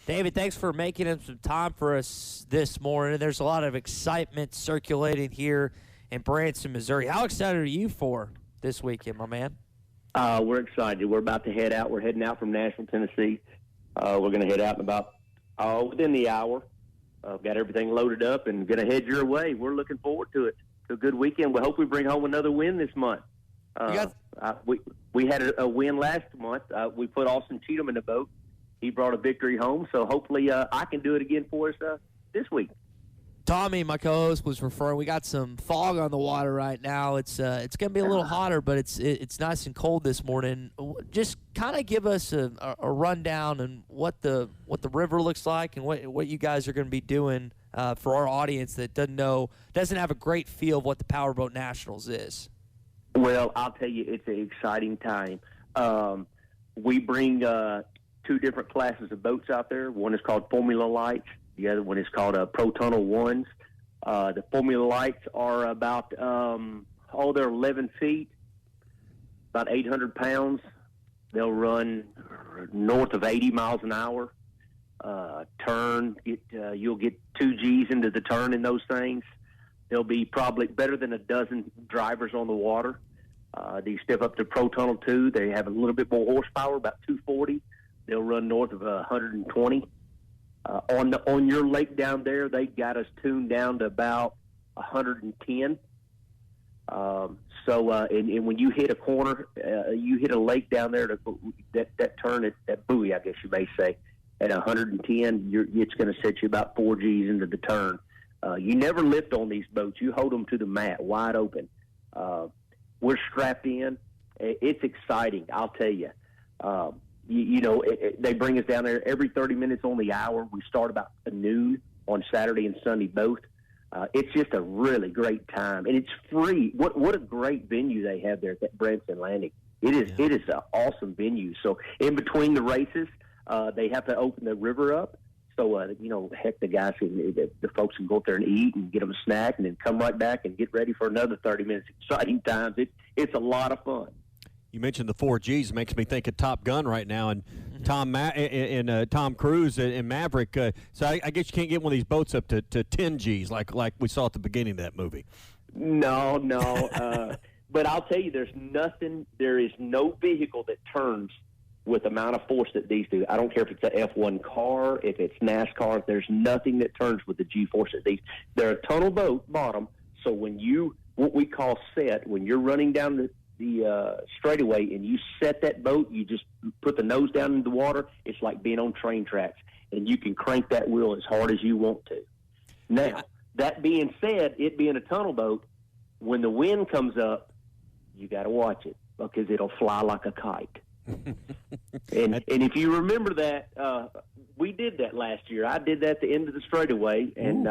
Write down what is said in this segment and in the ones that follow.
David, thanks for making some time for us this morning. There's a lot of excitement circulating here in Branson, Missouri. How excited are you for this weekend, my man? We're excited. We're about to head out. We're heading out from Nashville, Tennessee. We're going to head out in about within the hour. Got everything loaded up and going to head your way. We're looking forward to it. It's a good weekend. We hope we bring home another win this month. We had a win last month. We put Austin Cheatham in the boat. He brought a victory home, so hopefully I can do it again for us this week. Tommy, my co-host, was referring. We got some fog on the water right now. It's going to be a little hotter, but it's nice and cold this morning. Just kind of give us a rundown on what the river looks like and what you guys are going to be doing for our audience that doesn't have a great feel of what the Powerboat Nationals is. Well, I'll tell you, it's an exciting time. We bring two different classes of boats out there. One is called Formula Lights. The other one is called Pro Tunnel Ones. The Formula Lights are about, they're 11 feet, about 800 pounds. They'll run north of 80 miles an hour. Turn, you'll get 2 Gs into the turn in those things. There'll be probably better than a dozen drivers on the water. They step up to Pro Tunnel 2. They have a little bit more horsepower, about 240. They'll run north of 120. On your lake down there, they got us tuned down to about 110. And when you hit a corner, you hit a lake down there, that turn, that buoy, I guess you may say, at 110, it's going to set you about 4 Gs into the turn. You never lift on these boats. You hold them to the mat, wide open. We're strapped in. It's exciting, I'll tell you. They bring us down there every 30 minutes on the hour. We start about noon on Saturday and Sunday both. It's just a really great time, and it's free. What a great venue they have there at that Branson Landing. It is an awesome venue. So in between the races, they have to open the river up. So, the guys, the folks can go up there and eat and get them a snack and then come right back and get ready for another 30 minutes. Exciting times. It's a lot of fun. You mentioned the 4 Gs. Makes me think of Top Gun right now, and Tom Cruise and Maverick. So I guess you can't get one of these boats up to 10 Gs like we saw at the beginning of that movie. No. But I'll tell you, there is no vehicle that turns with the amount of force that these do. I don't care if it's an F1 car, if it's NASCAR, there's nothing that turns with the G-force that these. They're a tunnel boat bottom, so when what we call set, when you're running down the straightaway and you set that boat, you just put the nose down in the water. It's like being on train tracks, and you can crank that wheel as hard as you want to. Now, that being said, it being a tunnel boat, when the wind comes up, you got to watch it because it'll fly like a kite. and if you remember that, we did that last year. I did that at the end of the straightaway, and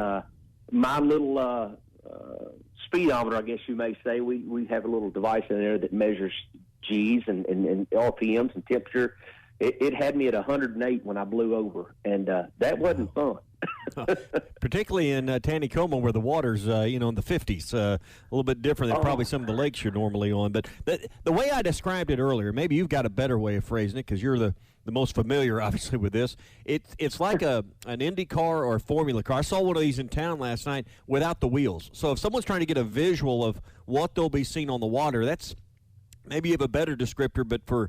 my little speedometer, I guess you may say, we have a little device in there that measures Gs and RPMs and temperature. It had me at 108 when I blew over, and that wasn't fun. Particularly in Taneycomo, where the water's in the 50s, a little bit different than probably some of the lakes you're normally on. But the way I described it earlier, maybe you've got a better way of phrasing it because you're the most familiar, obviously, with this. It's like an Indy car or a Formula car. I saw one of these in town last night without the wheels. So if someone's trying to get a visual of what they'll be seeing on the water, that's maybe you have a better descriptor, but for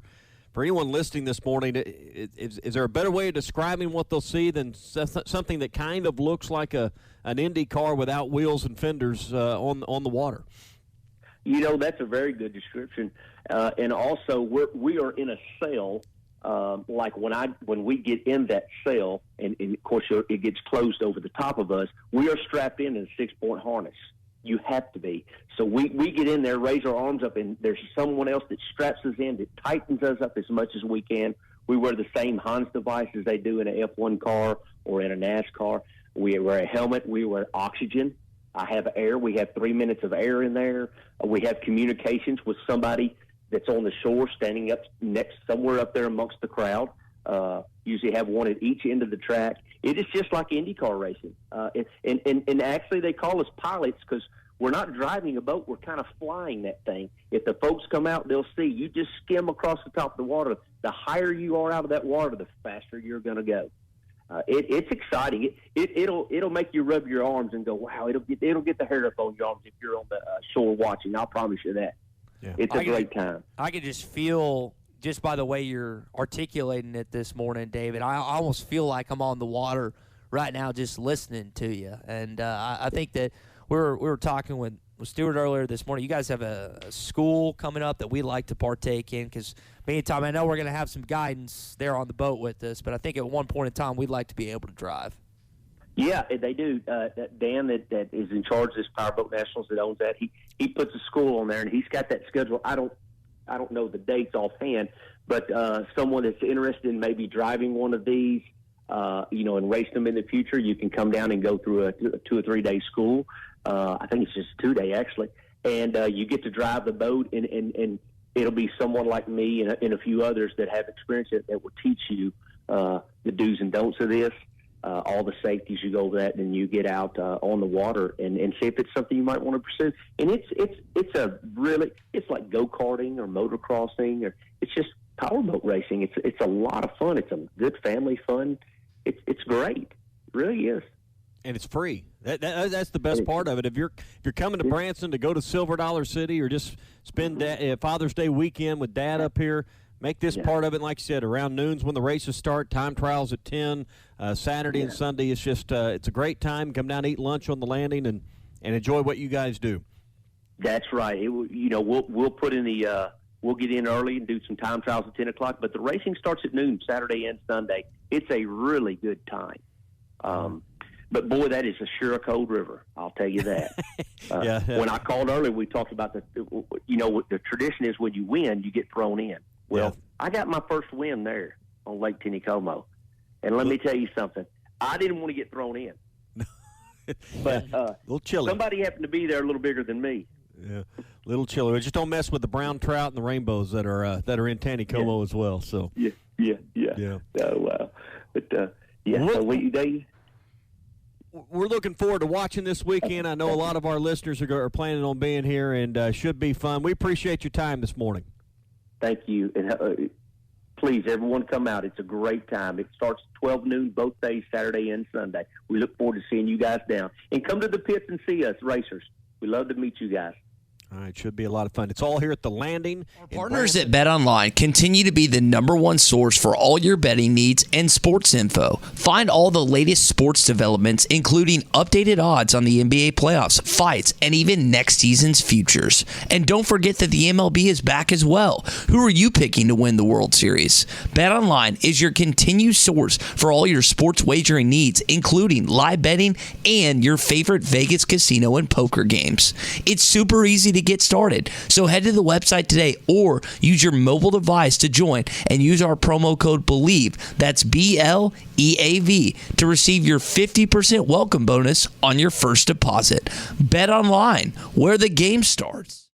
anyone listening this morning, is there a better way of describing what they'll see than something that kind of looks like an Indy car without wheels and fenders on the water? That's a very good description. And also, we are in a sail. Like when we get in that sail, and of course it gets closed over the top of us, we are strapped in a 6-point harness. You have to be. So we get in there, raise our arms up, and there's someone else that straps us in, that tightens us up as much as we can. We wear the same Hans device as they do in an F1 car or in a NASCAR. We wear a helmet. We wear oxygen. I have air. We have 3 minutes of air in there. We have communications with somebody that's on the shore, standing up next somewhere up there amongst the crowd. Usually have one at each end of the track. It is just like IndyCar racing. And actually they call us pilots because we're not driving a boat. We're kind of flying that thing. If the folks come out, they'll see. You just skim across the top of the water. The higher you are out of that water, the faster you're going to go. It's exciting. It'll make you rub your arms and go, wow! It'll get the hair up on your arms if you're on the shore watching. I'll promise you that. Yeah. It's a great time. I could just feel, just by the way you're articulating it this morning, David, I almost feel like I'm on the water right now just listening to you. And I think that we were talking with Stuart earlier this morning. You guys have a school coming up that we like to partake in, because me and Tom, I know we're going to have some guidance there on the boat with us, but I think at one point in time we'd like to be able to drive. Yeah, they do. Dan that is in charge of this Powerboat Nationals that owns that, he puts a school on there, and he's got that schedule. I don't know the dates offhand, but someone that's interested in maybe driving one of these, and race them in the future, you can come down and go through a 2 or 3 day school. I think it's just 2 day actually, and you get to drive the boat, and it'll be someone like me and a few others that have experience that will teach you the do's and don'ts of this, all the safeties you go over that, and you get out on the water and see if it's something you might want to pursue. And it's like go-karting or motocrossing, or it's just powerboat racing. It's a lot of fun. It's a good family fun. It's great. It really is. And it's free. That's the best part of it. If you're coming to Branson to go to Silver Dollar City, or just spend Father's Day weekend with Dad up here, make this part of it. Like you said, around noon's when the races start. Time trials at 10. Saturday and Sunday. It's just it's a great time. Come down, eat lunch on the landing, and enjoy what you guys do. That's right. We'll put in the we'll get in early and do some time trials at 10 o'clock. But the racing starts at noon Saturday and Sunday. It's a really good time. But, boy, that is a cold river, I'll tell you that. Yeah. When I called earlier, we talked about the tradition is when you win, you get thrown in. Well, I got my first win there on Lake Tenicomo. And let me tell you something. I didn't want to get thrown in. But a little chilly. Somebody happened to be there a little bigger than me. Yeah, a little chilly. Just don't mess with the brown trout and the rainbows that are in Tenicomo as well. So Yeah. Oh, wow. But, so we're looking forward to watching this weekend. I know a lot of our listeners are planning on being here, and should be fun. We appreciate your time this morning. Thank you. And please, everyone come out. It's a great time. It starts at 12 noon both days, Saturday and Sunday. We look forward to seeing you guys down. And come to the pits and see us, racers. We love to meet you guys. All right, should be a lot of fun. It's all here at the landing. Our partners at BetOnline continue to be the #1 source for all your betting needs and sports info. Find all the latest sports developments, including updated odds on the NBA playoffs, fights, and even next season's futures. And don't forget that the MLB is back as well. Who are you picking to win the World Series? BetOnline is your continued source for all your sports wagering needs, including live betting and your favorite Vegas casino and poker games. It's super easy to get started. So head to the website today or use your mobile device to join and use our promo code BELIEVE, that's BLEAV, to receive your 50% welcome bonus on your first deposit. Bet online, where the game starts.